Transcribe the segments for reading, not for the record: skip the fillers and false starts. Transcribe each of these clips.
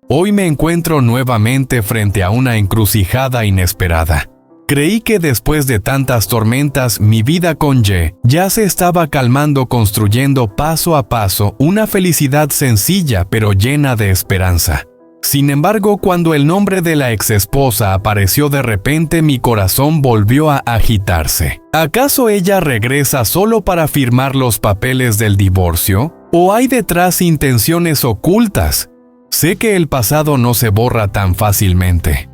Hoy me encuentro nuevamente frente a una encrucijada inesperada. Creí que después de tantas tormentas mi vida con Ye ya se estaba calmando, construyendo paso a paso una felicidad sencilla pero llena de esperanza. Sin embargo, cuando el nombre de la exesposa apareció de repente, mi corazón volvió a agitarse. ¿Acaso ella regresa solo para firmar los papeles del divorcio? ¿O hay detrás intenciones ocultas? Sé que el pasado no se borra tan fácilmente.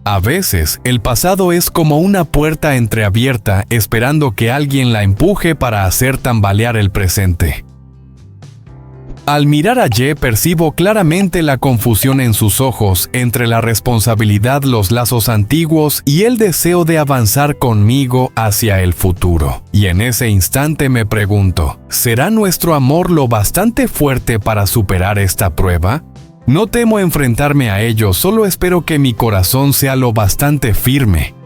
A veces, el pasado es como una puerta entreabierta esperando que alguien la empuje para hacer tambalear el presente. Al mirar a Ye, percibo claramente la confusión en sus ojos entre la responsabilidad, los lazos antiguos y el deseo de avanzar conmigo hacia el futuro. Y en ese instante me pregunto, ¿será nuestro amor lo bastante fuerte para superar esta prueba? No temo enfrentarme a ello, solo espero que mi corazón sea lo bastante firme.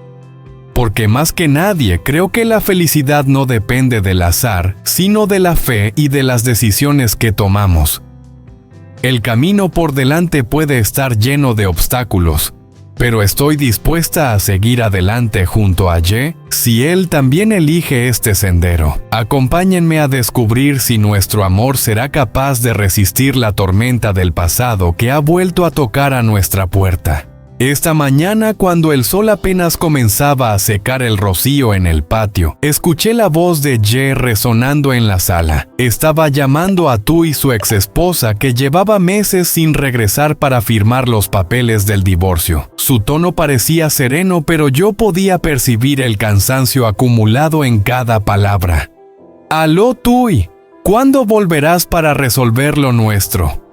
Porque más que nadie, creo que la felicidad no depende del azar, sino de la fe y de las decisiones que tomamos. El camino por delante puede estar lleno de obstáculos, pero estoy dispuesta a seguir adelante junto a Ye si él también elige este sendero. Acompáñenme a descubrir si nuestro amor será capaz de resistir la tormenta del pasado que ha vuelto a tocar a nuestra puerta. Esta mañana, cuando el sol apenas comenzaba a secar el rocío en el patio, escuché la voz de Ye resonando en la sala. Estaba llamando a Tu y su exesposa, que llevaba meses sin regresar para firmar los papeles del divorcio. Su tono parecía sereno, pero yo podía percibir el cansancio acumulado en cada palabra. «Aló, Tui, ¿cuándo volverás para resolver lo nuestro?»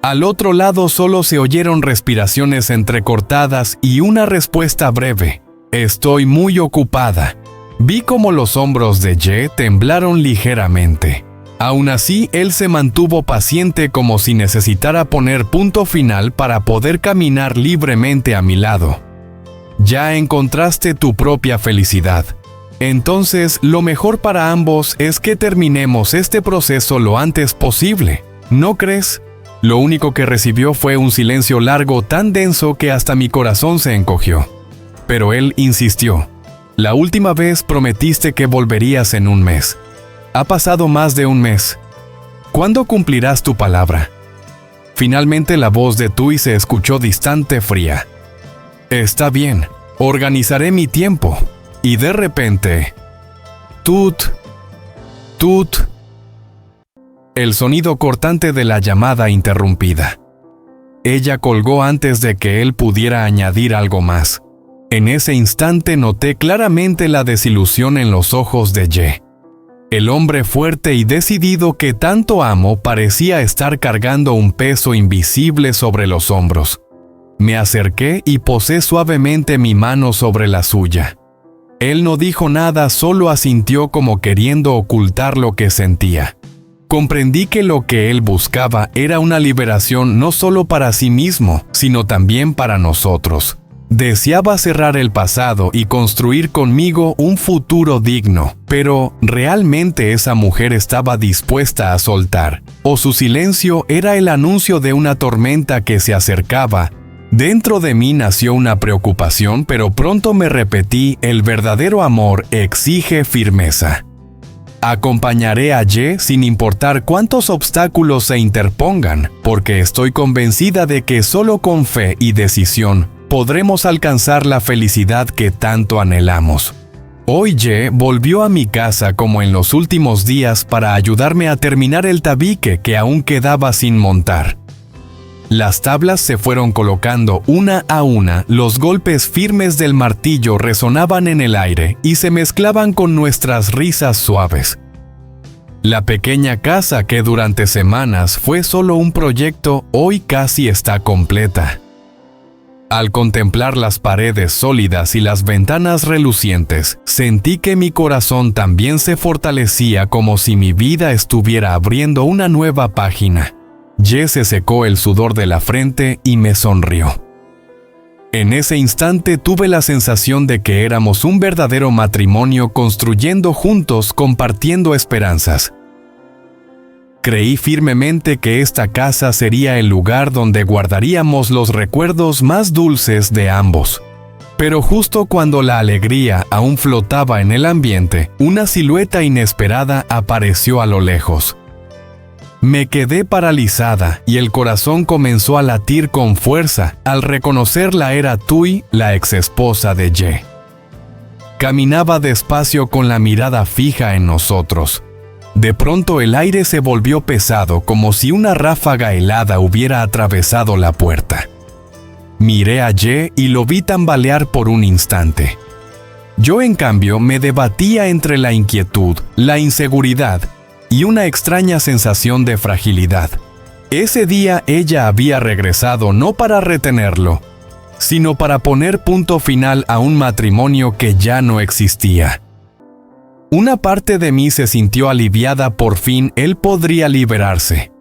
Al otro lado solo se oyeron respiraciones entrecortadas y una respuesta breve. «Estoy muy ocupada». Vi cómo los hombros de Ye temblaron ligeramente. Aún así, él se mantuvo paciente, como si necesitara poner punto final para poder caminar libremente a mi lado. «Ya encontraste tu propia felicidad. Entonces, lo mejor para ambos es que terminemos este proceso lo antes posible, ¿no crees?» Lo único que recibió fue un silencio largo, tan denso que hasta mi corazón se encogió. Pero él insistió. «La última vez prometiste que volverías en un mes. Ha pasado más de un mes. ¿Cuándo cumplirás tu palabra?» Finalmente la voz de Tui se escuchó distante, fría. «Está bien, organizaré mi tiempo». Y de repente... «Tut, tut». El sonido cortante de la llamada interrumpida. Ella colgó antes de que él pudiera añadir algo más. En ese instante noté claramente la desilusión en los ojos de Ye. El hombre fuerte y decidido que tanto amo parecía estar cargando un peso invisible sobre los hombros. Me acerqué y posé suavemente mi mano sobre la suya. Él no dijo nada, solo asintió como queriendo ocultar lo que sentía. Comprendí que lo que él buscaba era una liberación no solo para sí mismo, sino también para nosotros. Deseaba cerrar el pasado y construir conmigo un futuro digno, pero ¿realmente esa mujer estaba dispuesta a soltar? ¿O su silencio era el anuncio de una tormenta que se acercaba? Dentro de mí nació una preocupación, pero pronto me repetí: el verdadero amor exige firmeza. Acompañaré a Ye sin importar cuántos obstáculos se interpongan, porque estoy convencida de que solo con fe y decisión podremos alcanzar la felicidad que tanto anhelamos. Hoy Ye volvió a mi casa como en los últimos días para ayudarme a terminar el tabique que aún quedaba sin montar. Las tablas se fueron colocando una a una, los golpes firmes del martillo resonaban en el aire y se mezclaban con nuestras risas suaves. La pequeña casa que durante semanas fue solo un proyecto, hoy casi está completa. Al contemplar las paredes sólidas y las ventanas relucientes, sentí que mi corazón también se fortalecía, como si mi vida estuviera abriendo una nueva página. Ye se secó el sudor de la frente y me sonrió. En ese instante tuve la sensación de que éramos un verdadero matrimonio, construyendo juntos, compartiendo esperanzas. Creí firmemente que esta casa sería el lugar donde guardaríamos los recuerdos más dulces de ambos. Pero justo cuando la alegría aún flotaba en el ambiente, una silueta inesperada apareció a lo lejos. Me quedé paralizada y el corazón comenzó a latir con fuerza al reconocerla. Era Tui, la exesposa de Ye. Caminaba despacio con la mirada fija en nosotros. De pronto el aire se volvió pesado, como si una ráfaga helada hubiera atravesado la puerta. Miré a Ye y lo vi tambalear por un instante. Yo, en cambio, me debatía entre la inquietud, la inseguridad y una extraña sensación de fragilidad. Ese día ella había regresado no para retenerlo, sino para poner punto final a un matrimonio que ya no existía. Una parte de mí se sintió aliviada, por fin él podría liberarse.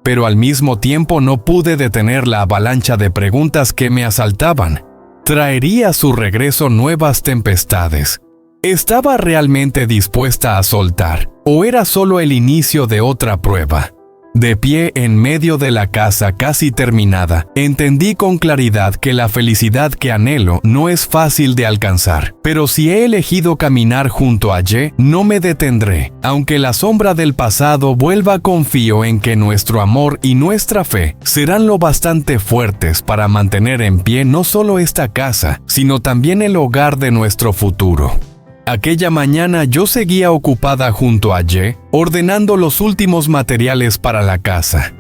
Pero al mismo tiempo no pude detener la avalancha de preguntas que me asaltaban. ¿Traería su regreso nuevas tempestades? ¿Estaba realmente dispuesta a soltar? ¿O era solo el inicio de otra prueba? De pie en medio de la casa casi terminada, entendí con claridad que la felicidad que anhelo no es fácil de alcanzar. Pero si he elegido caminar junto a Ye, no me detendré. Aunque la sombra del pasado vuelva, confío en que nuestro amor y nuestra fe serán lo bastante fuertes para mantener en pie no solo esta casa, sino también el hogar de nuestro futuro. Aquella mañana yo seguía ocupada junto a Ye, ordenando los últimos materiales para la casa.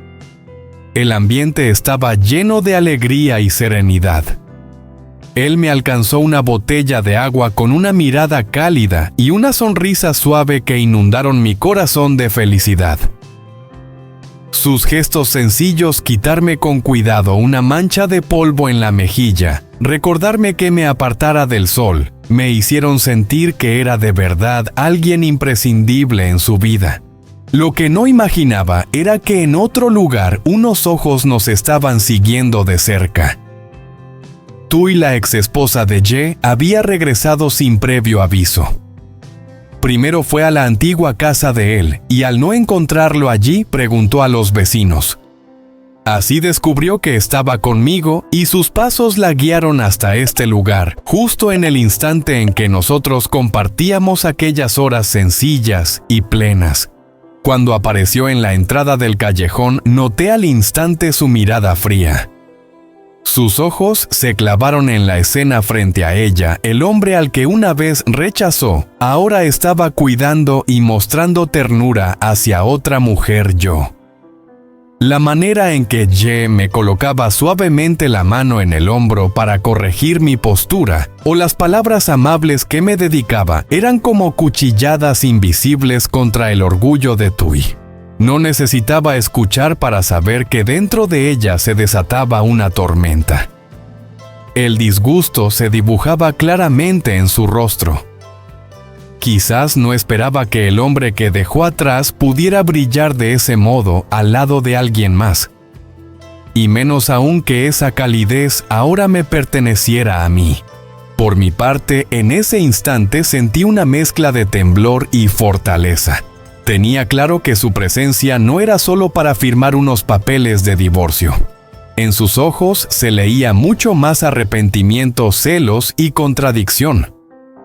El ambiente estaba lleno de alegría y serenidad. Él me alcanzó una botella de agua con una mirada cálida y una sonrisa suave que inundaron mi corazón de felicidad. Sus gestos sencillos, quitarme con cuidado una mancha de polvo en la mejilla, recordarme que me apartara del sol, me hicieron sentir que era de verdad alguien imprescindible en su vida. Lo que no imaginaba era que en otro lugar unos ojos nos estaban siguiendo de cerca. Tui, la exesposa de Ye, había regresado sin previo aviso. Primero fue a la antigua casa de él, y al no encontrarlo allí, preguntó a los vecinos. Así descubrió que estaba conmigo y sus pasos la guiaron hasta este lugar, justo en el instante en que nosotros compartíamos aquellas horas sencillas y plenas. Cuando apareció en la entrada del callejón, noté al instante su mirada fría. Sus ojos se clavaron en la escena frente a ella. El hombre al que una vez rechazó, ahora estaba cuidando y mostrando ternura hacia otra mujer. Yo. La manera en que Ye me colocaba suavemente la mano en el hombro para corregir mi postura, o las palabras amables que me dedicaba, eran como cuchilladas invisibles contra el orgullo de Tui. No necesitaba escuchar para saber que dentro de ella se desataba una tormenta. El disgusto se dibujaba claramente en su rostro. Quizás no esperaba que el hombre que dejó atrás pudiera brillar de ese modo al lado de alguien más. Y menos aún que esa calidez ahora me perteneciera a mí. Por mi parte, en ese instante sentí una mezcla de temblor y fortaleza. Tenía claro que su presencia no era solo para firmar unos papeles de divorcio. En sus ojos se leía mucho más arrepentimiento, celos y contradicción.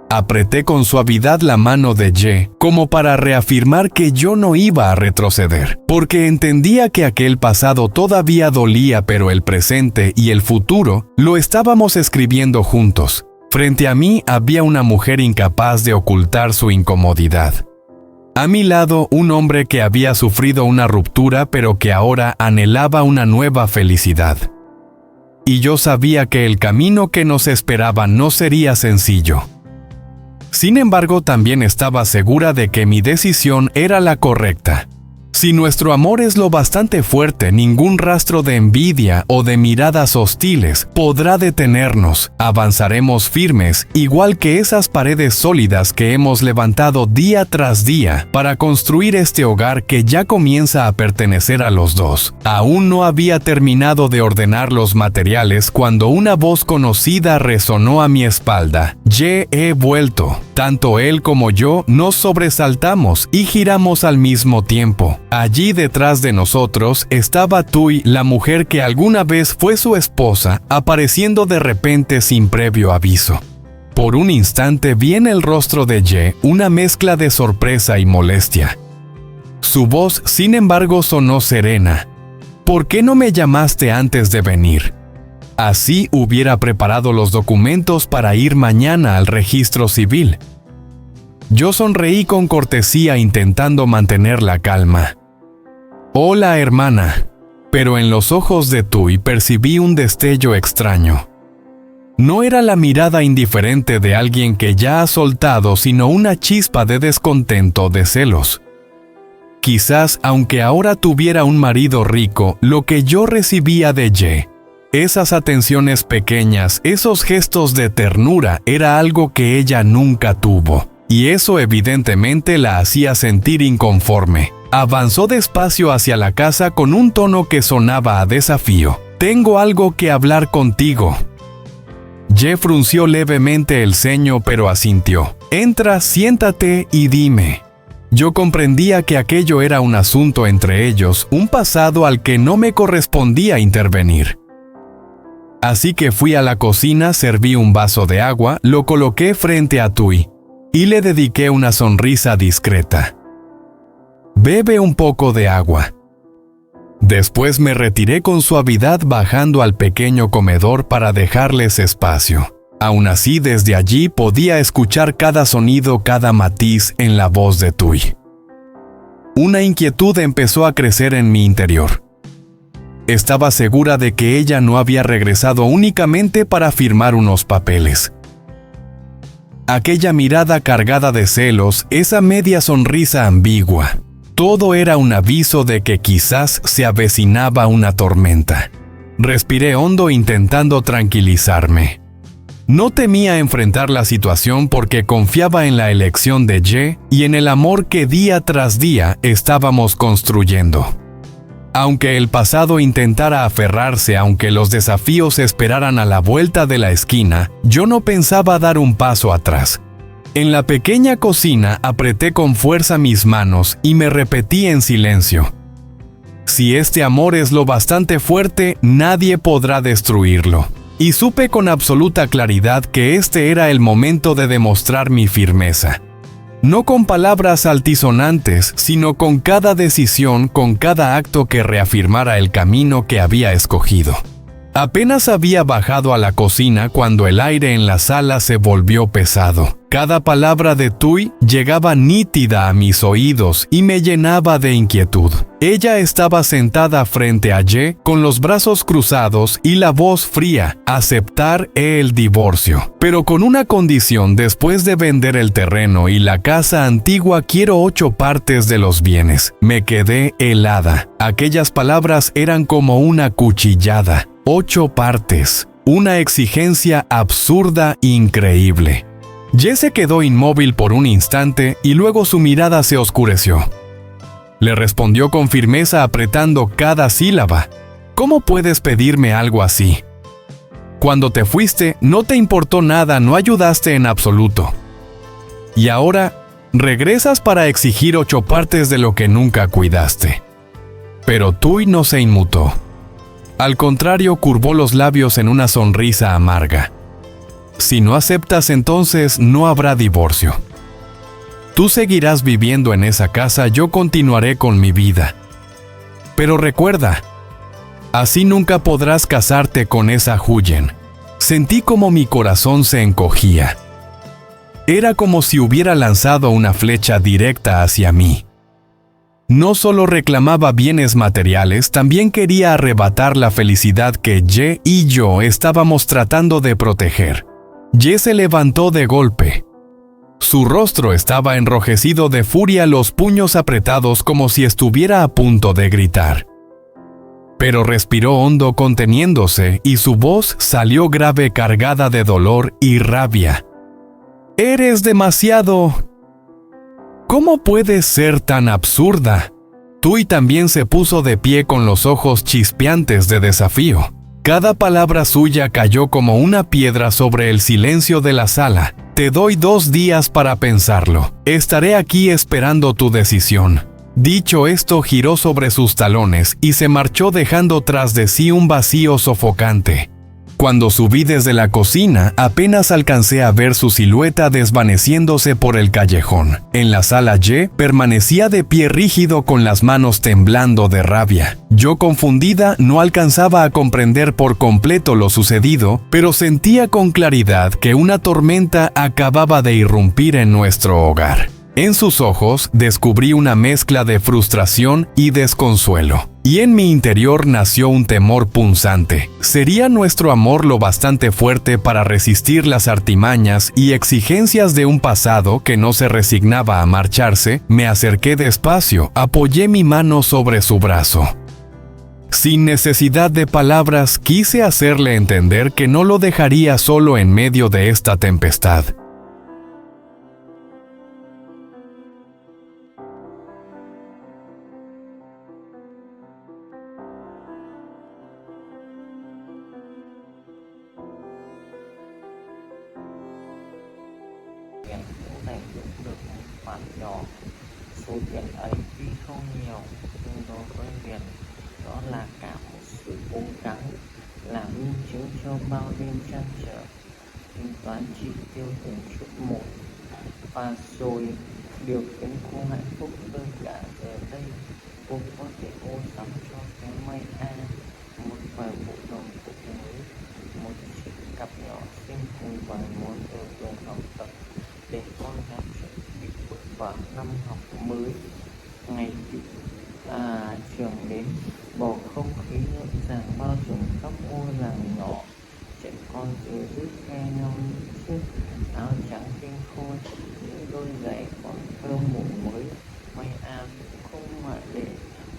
Apreté con suavidad la mano de Ye, como para reafirmar que yo no iba a retroceder, porque entendía que aquel pasado todavía dolía, pero el presente y el futuro lo estábamos escribiendo juntos. Frente a mí había una mujer incapaz de ocultar su incomodidad. A mi lado, un hombre que había sufrido una ruptura, pero que ahora anhelaba una nueva felicidad. Y yo sabía que el camino que nos esperaba no sería sencillo. Sin embargo, también estaba segura de que mi decisión era la correcta. Si nuestro amor es lo bastante fuerte, ningún rastro de envidia o de miradas hostiles podrá detenernos. Avanzaremos firmes, igual que esas paredes sólidas que hemos levantado día tras día para construir este hogar que ya comienza a pertenecer a los dos. Aún no había terminado de ordenar los materiales cuando una voz conocida resonó a mi espalda. Ye he vuelto. Tanto él como yo nos sobresaltamos y giramos al mismo tiempo. Allí detrás de nosotros estaba Tui, la mujer que alguna vez fue su esposa, apareciendo de repente sin previo aviso. Por un instante vi en el rostro de Ye una mezcla de sorpresa y molestia. Su voz, sin embargo, sonó serena. ¿Por qué no me llamaste antes de venir? Así hubiera preparado los documentos para ir mañana al registro civil. Yo sonreí con cortesía intentando mantener la calma. Hola, hermana. Pero en los ojos de Tui percibí un destello extraño. No era la mirada indiferente de alguien que ya ha soltado, sino una chispa de descontento, de celos. Quizás, aunque ahora tuviera un marido rico, lo que yo recibía de Ye, esas atenciones pequeñas, esos gestos de ternura, era algo que ella nunca tuvo, y eso evidentemente la hacía sentir inconforme. Avanzó despacio hacia la casa con un tono que sonaba a desafío. «Tengo algo que hablar contigo». Ye frunció levemente el ceño, pero asintió. «Entra, siéntate y dime». Yo comprendía que aquello era un asunto entre ellos, un pasado al que no me correspondía intervenir. Así que fui a la cocina, serví un vaso de agua, lo coloqué frente a Tui y le dediqué una sonrisa discreta. «Bebe un poco de agua». Después me retiré con suavidad bajando al pequeño comedor para dejarles espacio. Aún así, desde allí podía escuchar cada sonido, cada matiz en la voz de Tui. Una inquietud empezó a crecer en mi interior. Estaba segura de que ella no había regresado únicamente para firmar unos papeles. Aquella mirada cargada de celos, esa media sonrisa ambigua, todo era un aviso de que quizás se avecinaba una tormenta. Respiré hondo intentando tranquilizarme. No temía enfrentar la situación porque confiaba en la elección de Ye y en el amor que día tras día estábamos construyendo. Aunque el pasado intentara aferrarse, aunque los desafíos esperaran a la vuelta de la esquina, yo no pensaba dar un paso atrás. En la pequeña cocina apreté con fuerza mis manos y me repetí en silencio. Si este amor es lo bastante fuerte, nadie podrá destruirlo. Y supe con absoluta claridad que este era el momento de demostrar mi firmeza. No con palabras altisonantes, sino con cada decisión, con cada acto que reafirmara el camino que había escogido. Apenas había bajado a la cocina cuando el aire en la sala se volvió pesado. Cada palabra de Tui llegaba nítida a mis oídos y me llenaba de inquietud. Ella estaba sentada frente a Ye con los brazos cruzados y la voz fría: aceptar el divorcio. Pero con una condición: después de vender el terreno y la casa antigua, quiero 8 partes de los bienes. Me quedé helada. Aquellas palabras eran como una cuchillada. 8 partes. Una exigencia absurda e increíble. Ye se quedó inmóvil por un instante y luego su mirada se oscureció. Le respondió con firmeza apretando cada sílaba. ¿Cómo puedes pedirme algo así? Cuando te fuiste, no te importó nada, no ayudaste en absoluto. Y ahora, regresas para exigir 8 partes de lo que nunca cuidaste. Pero Tui no se inmutó. Al contrario, curvó los labios en una sonrisa amarga. Si no aceptas, entonces no habrá divorcio. Tú seguirás viviendo en esa casa, yo continuaré con mi vida. Pero recuerda, así nunca podrás casarte con esa Huyen. Sentí como mi corazón se encogía. Era como si hubiera lanzado una flecha directa hacia mí. No solo reclamaba bienes materiales, también quería arrebatar la felicidad que Ye y yo estábamos tratando de proteger. Ye se levantó de golpe. Su rostro estaba enrojecido de furia, los puños apretados como si estuviera a punto de gritar. Pero respiró hondo conteniéndose y su voz salió grave, cargada de dolor y rabia. «Eres demasiado... ¿Cómo puedes ser tan absurda?» Tui también se puso de pie con los ojos chispeantes de desafío. Cada palabra suya cayó como una piedra sobre el silencio de la sala. Te doy 2 días para pensarlo. Estaré aquí esperando tu decisión. Dicho esto, giró sobre sus talones y se marchó dejando tras de sí un vacío sofocante. Cuando subí desde la cocina, apenas alcancé a ver su silueta desvaneciéndose por el callejón. En la sala Y, permanecía de pie rígido con las manos temblando de rabia. Yo, confundida, no alcanzaba a comprender por completo lo sucedido, pero sentía con claridad que una tormenta acababa de irrumpir en nuestro hogar. En sus ojos descubrí una mezcla de frustración y desconsuelo, y en mi interior nació un temor punzante. ¿Sería nuestro amor lo bastante fuerte para resistir las artimañas y exigencias de un pasado que no se resignaba a marcharse? Me acerqué despacio, apoyé mi mano sobre su brazo. Sin necesidad de palabras, quise hacerle entender que no lo dejaría solo en medio de esta tempestad. Tiền cũng dành dụm được một khoản nhỏ. Số tiền ấy tuy không nhiều, nhưng đối với Huyền, đó là cả một sự cố gắng, là minh chứng cho bao đêm trăn trở, tính toán chi tiêu từng chút một. Và rồi, điều khiến cô hạnh phúc hơn cả giờ đây, cô có thể mua sắm cho cái May A một vài bộ đồng phục mới, một chiếc cặp nhỏ xinh cùng vài món đồ dùng học tập để con gái chuẩn bị bước vào năm học mới. Ngày trường đến, bầu không khí rộn ràng bao trùm khắp ngôi làng nhỏ. Trẻ con rối rít khe nhau những chiếc áo trắng tinh khôi, những đôi giày còn thơm mùi mới. May A cũng không ngoại lệ,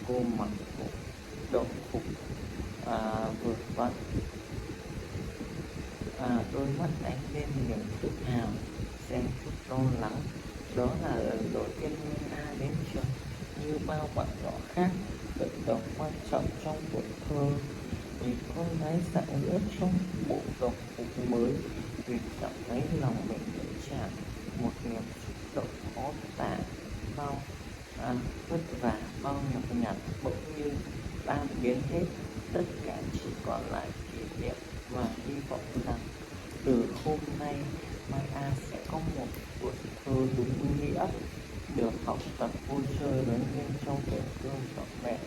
cô mặc bộ đồng phục vượt vặn, đôi mắt ánh lên niềm tự hào, xen chút lo lắng. Đó là lần đầu tiên May A đến trường. Như bao bạn nhỏ khác, vận động quan trọng trong tuổi thơ. Nhìn con gái rạng rỡ trong bộ đồng phục mới, Huyền cảm thấy lòng mình nhạy tràn một niềm xúc động khó tả. Bao vất vả, bao nhọc nhằn bỗng như tan biến hết, tất cả chỉ còn lại kỷ niệm và hy vọng rằng từ hôm nay Mai A sẽ có một tuổi thơ đúng nghĩa, được học tập vui chơi lớn lên trong tình thương trọn vẹn.